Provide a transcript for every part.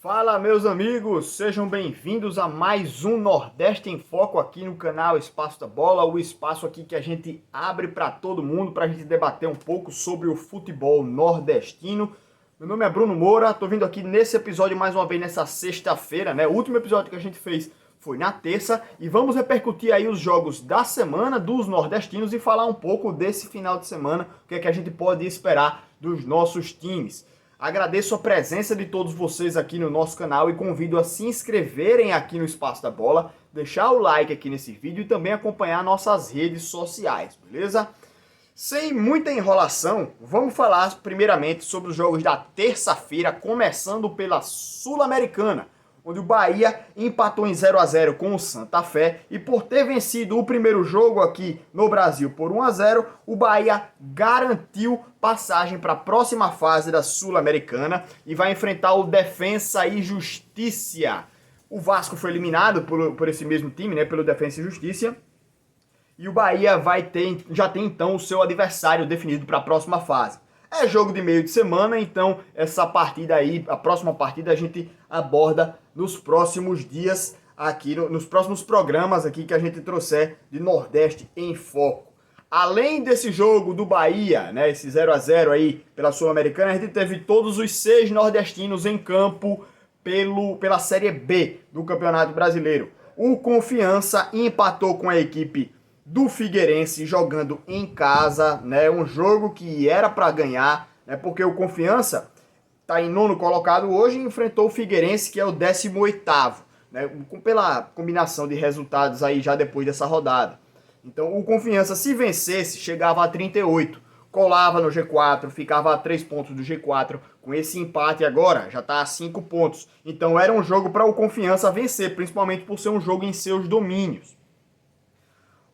Fala, meus amigos, sejam bem-vindos a mais um Nordeste em Foco aqui no canal Espaço da Bola, o espaço aqui que a gente abre para todo mundo, para a gente debater um pouco sobre o futebol nordestino. Meu nome é Bruno Moura, tô vindo aqui nesse episódio mais uma vez nessa sexta-feira, né? O último episódio que a gente fez foi na terça e vamos repercutir aí os jogos da semana dos nordestinos e falar um pouco desse final de semana, o que é que a gente pode esperar dos nossos times. Agradeço a presença de todos vocês aqui no nosso canal e convido a se inscreverem aqui no Espaço da Bola, deixar o like aqui nesse vídeo e também acompanhar nossas redes sociais, beleza? Sem muita enrolação, vamos falar primeiramente sobre os jogos da terça-feira, começando pela Sul-Americana, onde o Bahia empatou em 0-0 com o Santa Fé e por ter vencido o primeiro jogo aqui no Brasil por 1-0, o Bahia garantiu passagem para a próxima fase da Sul-Americana e vai enfrentar o Defensa e Justiça. O Vasco foi eliminado por esse mesmo time, né, pelo Defensa e Justiça. E o Bahia já tem então o seu adversário definido para a próxima fase. É jogo de meio de semana, então essa partida aí, a próxima partida a gente aborda nos próximos dias aqui, nos próximos programas aqui que a gente trouxer de Nordeste em Foco. Além desse jogo do Bahia, né, esse 0-0 aí pela Sul-Americana, a gente teve todos os 6 nordestinos em campo pela Série B do Campeonato Brasileiro. O Confiança empatou com a equipe do Figueirense jogando em casa, né? Um jogo que era para ganhar, né? Porque o Confiança está em nono colocado hoje e enfrentou o Figueirense, que é o 18º, né? Pela combinação de resultados aí já depois dessa rodada. Então o Confiança, se vencesse, chegava a 38, colava no G4, ficava a 3 pontos do G4. Com esse empate agora, já está a 5 pontos. Então era um jogo para o Confiança vencer, principalmente por ser um jogo em seus domínios.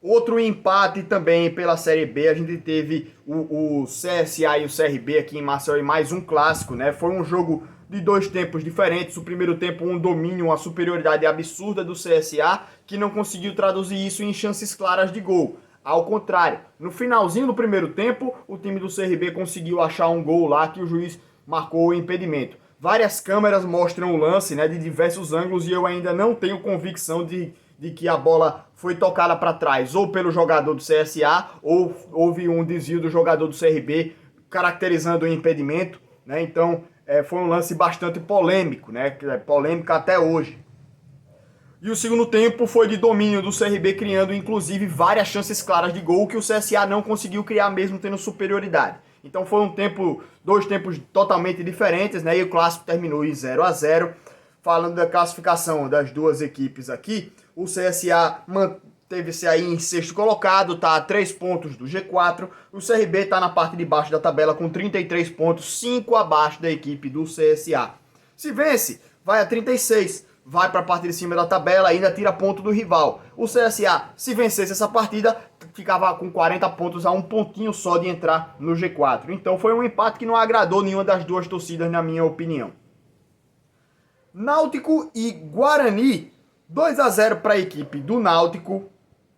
Outro empate também pela Série B, a gente teve o CSA e o CRB aqui em Maceió, mais um clássico, né? Foi um jogo de 2 tempos diferentes. O primeiro tempo, um domínio, uma superioridade absurda do CSA, que não conseguiu traduzir isso em chances claras de gol. Ao contrário, no finalzinho do primeiro tempo, o time do CRB conseguiu achar um gol lá que o juiz marcou o impedimento. Várias câmeras mostram o lance, né, de diversos ângulos, e eu ainda não tenho convicção de que a bola foi tocada para trás ou pelo jogador do CSA ou houve um desvio do jogador do CRB caracterizando o impedimento, né? Então foi um lance bastante polêmico, né? Polêmico até hoje. E o segundo tempo foi de domínio do CRB, criando inclusive várias chances claras de gol que o CSA não conseguiu criar mesmo tendo superioridade. Então foi dois tempos totalmente diferentes, né? E o clássico terminou em 0-0. Falando da classificação das duas equipes aqui, o CSA manteve-se aí em sexto colocado, está a 3 pontos do G4. O CRB está na parte de baixo da tabela com 33 pontos, 5 abaixo da equipe do CSA. Se vence, vai a 36, vai para a parte de cima da tabela, ainda tira ponto do rival. O CSA, se vencesse essa partida, ficava com 40 pontos a um pontinho só de entrar no G4. Então foi um empate que não agradou nenhuma das duas torcidas, na minha opinião. Náutico e Guarani, 2-0 para a equipe do Náutico,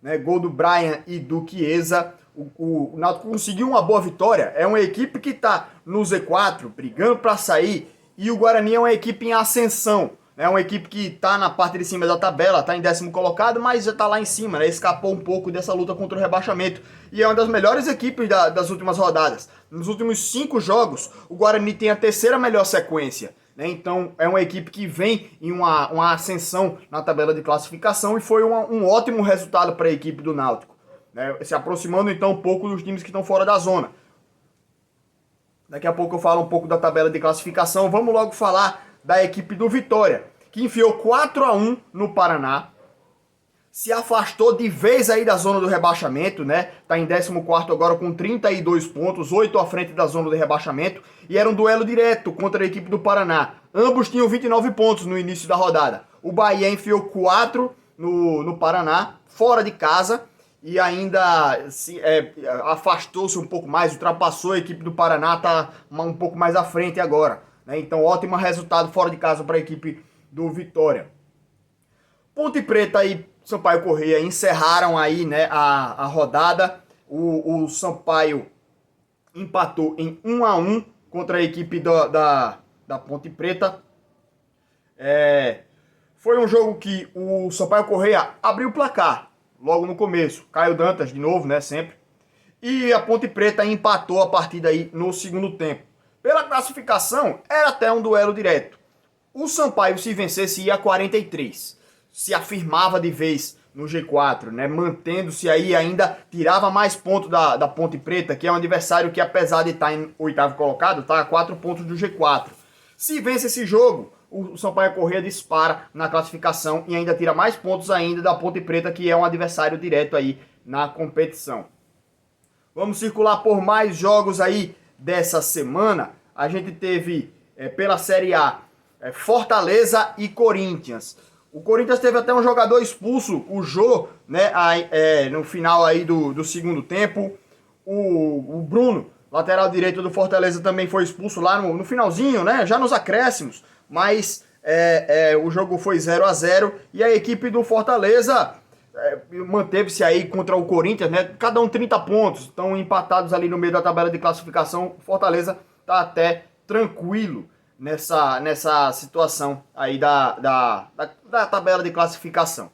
né? Gol do Brian e do Chiesa. O Náutico conseguiu uma boa vitória, é uma equipe que está no Z4, brigando para sair, e o Guarani é uma equipe em ascensão, é uma equipe que está na parte de cima da tabela, está em 10º colocado, mas já está lá em cima, né? Escapou um pouco dessa luta contra o rebaixamento, e é uma das melhores equipes das últimas rodadas. Nos últimos 5 jogos, o Guarani tem a terceira melhor sequência. Então é uma equipe que vem em uma ascensão na tabela de classificação e foi um ótimo resultado para a equipe do Náutico, né? Se aproximando então um pouco dos times que estão fora da zona. Daqui a pouco eu falo um pouco da tabela de classificação. Vamos logo falar da equipe do Vitória, que enfiou 4-1 no Paraná, se afastou de vez aí da zona do rebaixamento, né? Tá em 14º agora com 32 pontos, 8 à frente da zona do rebaixamento, e era um duelo direto contra a equipe do Paraná. Ambos tinham 29 pontos no início da rodada. O Bahia enfiou 4 no Paraná, fora de casa, e ainda afastou-se um pouco mais, ultrapassou a equipe do Paraná, tá um pouco mais à frente agora, né? Então ótimo resultado fora de casa para a equipe do Vitória. Ponte Preta e Sampaio Corrêa encerraram aí, né, a rodada. O Sampaio empatou em 1-1 contra a equipe da Ponte Preta. Foi um jogo que o Sampaio Corrêa abriu o placar logo no começo. Caio Dantas de novo, né, sempre. E a Ponte Preta empatou a partida aí no segundo tempo. Pela classificação, era até um duelo direto. O Sampaio, se vencesse, ia a 43. Se afirmava de vez no G4, né? Mantendo-se aí, ainda tirava mais pontos da Ponte Preta, que é um adversário que, apesar de estar em oitavo colocado, está a 4 pontos do G4. Se vence esse jogo, o Sampaio Corrêa dispara na classificação e ainda tira mais pontos ainda da Ponte Preta, que é um adversário direto aí na competição. Vamos circular por mais jogos aí dessa semana. A gente teve pela Série A Fortaleza e Corinthians. O Corinthians teve até um jogador expulso, o Jô, né, no final aí do segundo tempo. O Bruno, lateral direito do Fortaleza, também foi expulso lá no finalzinho, né, já nos acréscimos. Mas o jogo foi 0-0 e a equipe do Fortaleza manteve-se aí contra o Corinthians, né? Cada um 30 pontos, estão empatados ali no meio da tabela de classificação. Fortaleza tá até tranquilo nessa situação aí da tabela de classificação.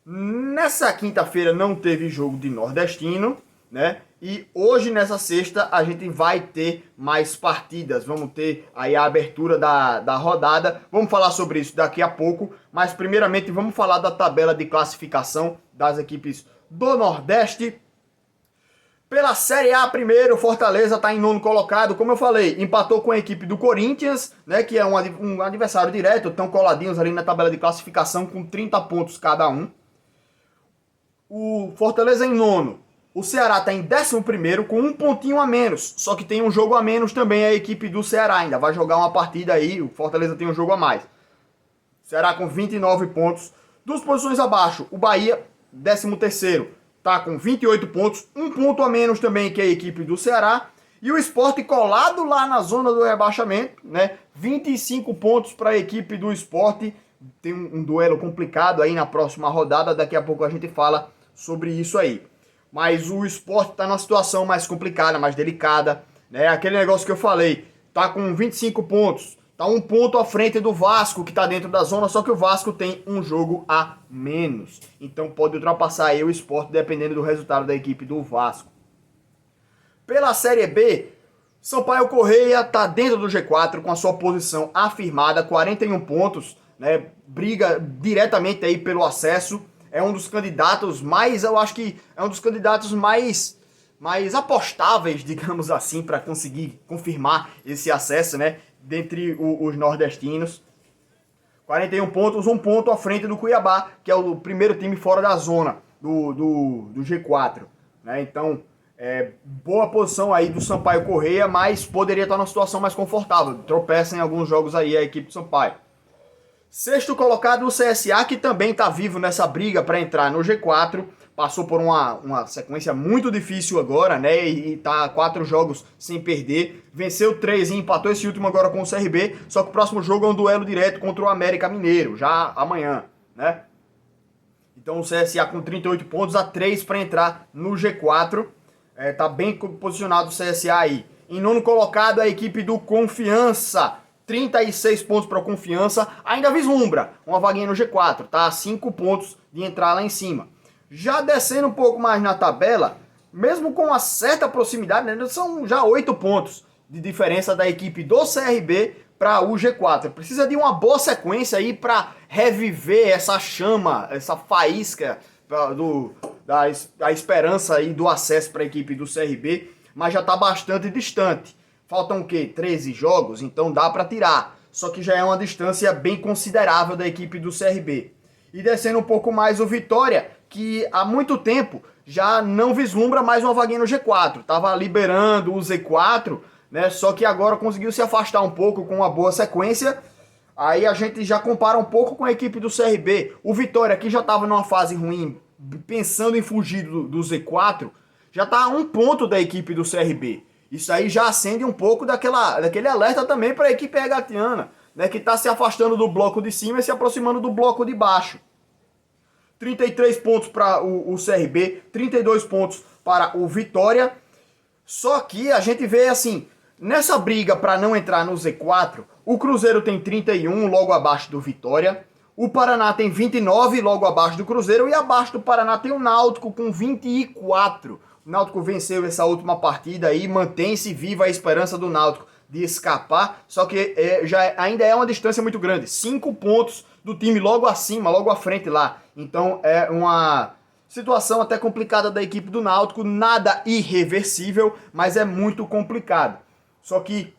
Nessa quinta-feira não teve jogo de Nordestino, né? E hoje, nessa sexta, a gente vai ter mais partidas. Vamos ter aí a abertura da rodada. Vamos falar sobre isso daqui a pouco. Mas, primeiramente, vamos falar da tabela de classificação das equipes do Nordeste. Pela Série A, primeiro, Fortaleza está em nono colocado. Como eu falei, empatou com a equipe do Corinthians, né? Que é um adversário direto. Estão coladinhos ali na tabela de classificação com 30 pontos cada um. O Fortaleza em nono. O Ceará está em 11º com um pontinho a menos, só que tem um jogo a menos também a equipe do Ceará, ainda vai jogar uma partida aí, o Fortaleza tem um jogo a mais. Ceará com 29 pontos. Duas posições abaixo, o Bahia, 13º, está com 28 pontos, um ponto a menos também que a equipe do Ceará. E o Sport colado lá na zona do rebaixamento, né? 25 pontos para a equipe do Sport. Tem um duelo complicado aí na próxima rodada, daqui a pouco a gente fala sobre isso aí. Mas o Sport está numa situação mais complicada, mais delicada, né? Aquele negócio que eu falei, tá com 25 pontos, tá um ponto à frente do Vasco, que está dentro da zona, só que o Vasco tem um jogo a menos. Então pode ultrapassar aí o Sport, dependendo do resultado da equipe do Vasco. Pela Série B, Sampaio Corrêa está dentro do G4 com a sua posição afirmada, 41 pontos, né? Briga diretamente aí pelo acesso. É um dos candidatos mais, eu acho que é um dos candidatos mais apostáveis, digamos assim, para conseguir confirmar esse acesso, né, dentre os nordestinos. 41 pontos, um ponto à frente do Cuiabá, que é o primeiro time fora da zona do G4, né? Então, boa posição aí do Sampaio Corrêa, mas poderia estar numa situação mais confortável. Tropeça em alguns jogos aí a equipe do Sampaio. Sexto colocado o CSA, que também está vivo nessa briga para entrar no G4. Passou por uma sequência muito difícil agora, né? E está 4 jogos sem perder. Venceu 3 e empatou esse último agora com o CRB. Só que o próximo jogo é um duelo direto contra o América Mineiro, já amanhã, né? Então o CSA com 38 pontos, a 3 para entrar no G4. Tá bem posicionado o CSA aí. Em nono colocado a equipe do Confiança. 36 pontos para a Confiança, ainda vislumbra uma vaguinha no G4, tá? 5 pontos de entrar lá em cima. Já descendo um pouco mais na tabela, mesmo com uma certa proximidade, né, são já 8 pontos de diferença da equipe do CRB para o G4. Precisa de uma boa sequência aí para reviver essa chama, essa faísca da esperança aí do acesso para a equipe do CRB, mas já está bastante distante. Faltam o quê? 13 jogos, então dá para tirar. Só que já é uma distância bem considerável da equipe do CRB. E descendo um pouco mais o Vitória, que há muito tempo já não vislumbra mais uma vaguinha no G4. Tava liberando o Z4, né? Só que agora conseguiu se afastar um pouco com uma boa sequência. Aí a gente já compara um pouco com a equipe do CRB. O Vitória, que já estava numa fase ruim, pensando em fugir do Z4, já está a 1 ponto da equipe do CRB. Isso aí já acende um pouco daquele alerta também para a equipe regatiana, né, que está se afastando do bloco de cima e se aproximando do bloco de baixo. 33 pontos para o CRB, 32 pontos para o Vitória. Só que a gente vê assim, Nessa briga para não entrar no Z4, o Cruzeiro tem 31, logo abaixo do Vitória. O Paraná tem 29, logo abaixo do Cruzeiro. E abaixo do Paraná tem o Náutico com 24. O Náutico venceu essa última partida aí, mantém-se viva a esperança do Náutico de escapar. Só que ainda é uma distância muito grande. 5 pontos do time logo acima, logo à frente lá. Então é uma situação até complicada da equipe do Náutico. Nada irreversível, mas é muito complicado. Só que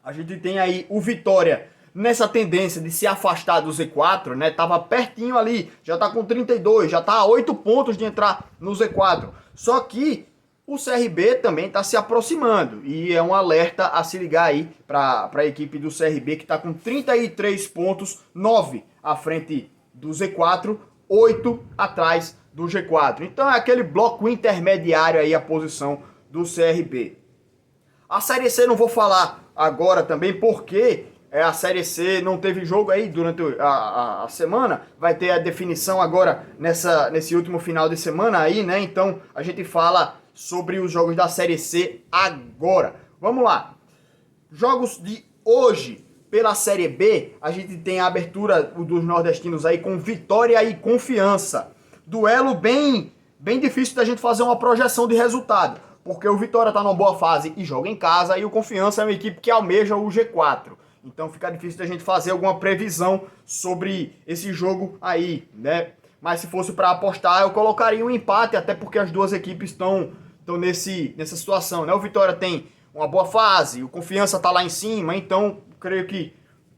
a gente tem aí o Vitória nessa tendência de se afastar do Z4, né? Tava pertinho ali, já tá com 32, já tá a 8 pontos de entrar no Z4. Só que o CRB também tá se aproximando e é um alerta a se ligar aí para a equipe do CRB que tá com 33 pontos, 9 à frente do Z4, 8 atrás do G4. Então é aquele bloco intermediário aí a posição do CRB. A Série C não vou falar agora também, porque a Série C não teve jogo aí durante a semana. Vai ter a definição agora nesse último final de semana aí, né? Então a gente fala sobre os jogos da Série C agora. Vamos lá. Jogos de hoje pela Série B, a gente tem a abertura dos nordestinos aí com Vitória e Confiança. Duelo bem difícil da gente fazer uma projeção de resultado, porque o Vitória tá numa boa fase e joga em casa, e o Confiança é uma equipe que almeja o G4. Então fica difícil da gente fazer alguma previsão sobre esse jogo aí, né? Mas se fosse para apostar, eu colocaria um empate, até porque as duas equipes estão nessa situação, né? O Vitória tem uma boa fase, o Confiança tá lá em cima, então creio que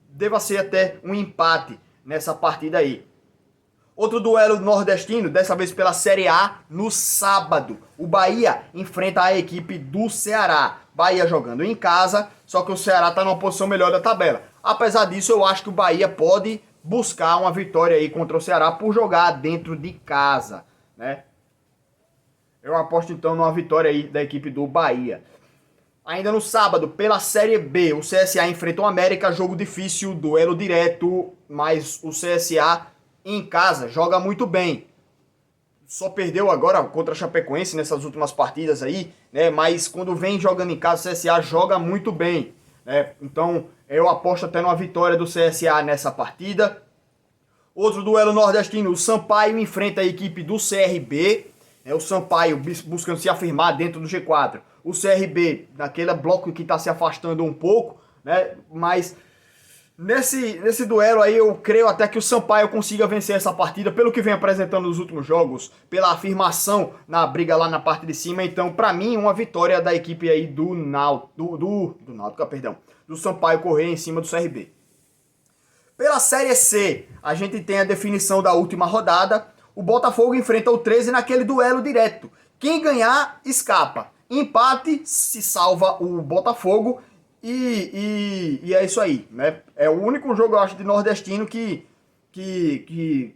deva ser até um empate nessa partida aí. Outro duelo nordestino, dessa vez pela Série A, no sábado. O Bahia enfrenta a equipe do Ceará. Bahia jogando em casa, só que o Ceará está numa posição melhor da tabela. Apesar disso, eu acho que o Bahia pode buscar uma vitória aí contra o Ceará por jogar dentro de casa, né? Eu aposto então numa vitória aí da equipe do Bahia. Ainda no sábado, pela Série B, o CSA enfrenta o América, jogo difícil, duelo direto, mas o CSA em casa joga muito bem. Só perdeu agora contra a Chapecoense nessas últimas partidas aí, né? Mas quando vem jogando em casa, o CSA joga muito bem, né? Então eu aposto até numa vitória do CSA nessa partida. Outro duelo nordestino, o Sampaio enfrenta a equipe do CRB, né? O Sampaio buscando se afirmar dentro do G4. O CRB naquele bloco que está se afastando um pouco, né? Mas nesse duelo aí eu creio até que o Sampaio consiga vencer essa partida, pelo que vem apresentando nos últimos jogos, pela afirmação na briga lá na parte de cima. Então, pra mim, uma vitória da equipe aí do Sampaio Corrêa em cima do CRB. Pela Série C, a gente tem a definição da última rodada. O Botafogo enfrenta o 13 naquele duelo direto. Quem ganhar, escapa. Empate, se salva o Botafogo. E é isso aí, né? É o único jogo, eu acho, de nordestino que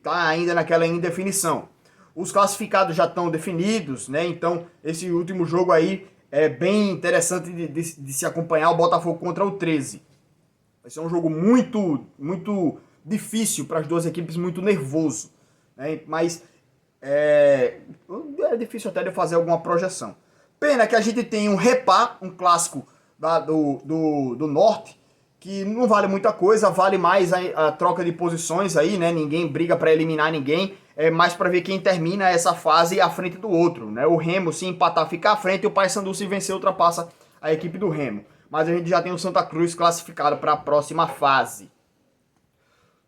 tá ainda naquela indefinição. Os classificados já estão definidos, né? Então, esse último jogo aí é bem interessante de se acompanhar, o Botafogo contra o 13. Vai ser um jogo muito difícil para as duas equipes, muito nervoso, né? Mas é difícil até de fazer alguma projeção. Pena que a gente tem um Repá, um clássico do Norte, que não vale muita coisa, vale mais a troca de posições aí, né? Ninguém briga para eliminar ninguém, é mais para ver quem termina essa fase à frente do outro, né? O Remo, se empatar, fica à frente, e o Paysandu, se vencer, ultrapassa a equipe do Remo. Mas a gente já tem o Santa Cruz classificado para a próxima fase.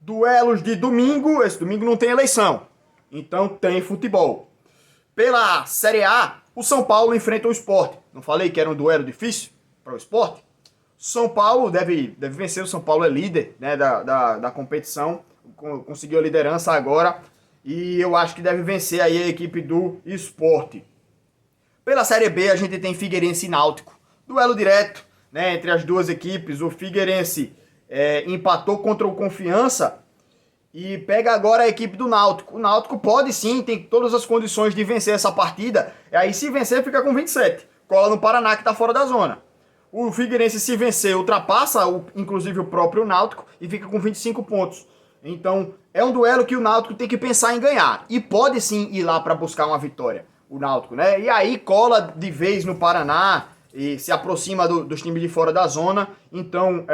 Duelos de domingo, esse domingo não tem eleição, então tem futebol. Pela Série A, o São Paulo enfrenta o Sport. Não falei que era um duelo difícil para o Sport? São Paulo deve vencer, o São Paulo é líder, né, da competição, conseguiu a liderança agora, e eu acho que deve vencer aí a equipe do Sport. Pela Série B, a gente tem Figueirense e Náutico, duelo direto, né, entre as duas equipes. O Figueirense empatou contra o Confiança e pega agora a equipe do Náutico. O Náutico pode sim, tem todas as condições de vencer essa partida, e aí se vencer fica com 27, cola no Paraná que está fora da zona. O Figueirense, se vencer, ultrapassa inclusive o próprio Náutico e fica com 25 pontos. Então é um duelo que o Náutico tem que pensar em ganhar, e pode sim ir lá para buscar uma vitória, o Náutico, né? E aí cola de vez no Paraná, e se aproxima dos times de fora da zona. Então,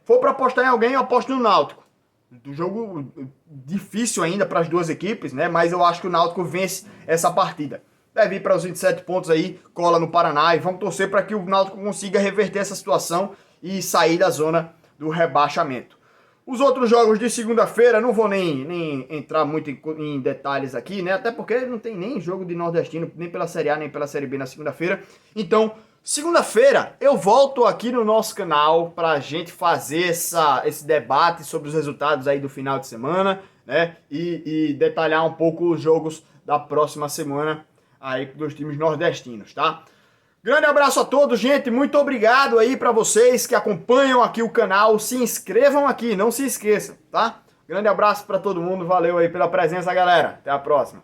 for para apostar em alguém, eu aposto no Náutico. Do jogo difícil ainda para as duas equipes, né? Mas eu acho que o Náutico vence essa partida. Deve ir para os 27 pontos aí, cola no Paraná, e vamos torcer para que o Náutico consiga reverter essa situação e sair da zona do rebaixamento. Os outros jogos de segunda-feira, não vou nem entrar muito em detalhes aqui, né? Até porque não tem nem jogo de nordestino, nem pela Série A, nem pela Série B na segunda-feira. Então, segunda-feira eu volto aqui no nosso canal pra gente fazer esse debate sobre os resultados aí do final de semana, né? E detalhar um pouco os jogos da próxima semana aí dos times nordestinos, tá? Grande abraço a todos, gente. Muito obrigado aí pra vocês que acompanham aqui o canal. Se inscrevam aqui, não se esqueçam, tá? Grande abraço pra todo mundo. Valeu aí pela presença, galera. Até a próxima.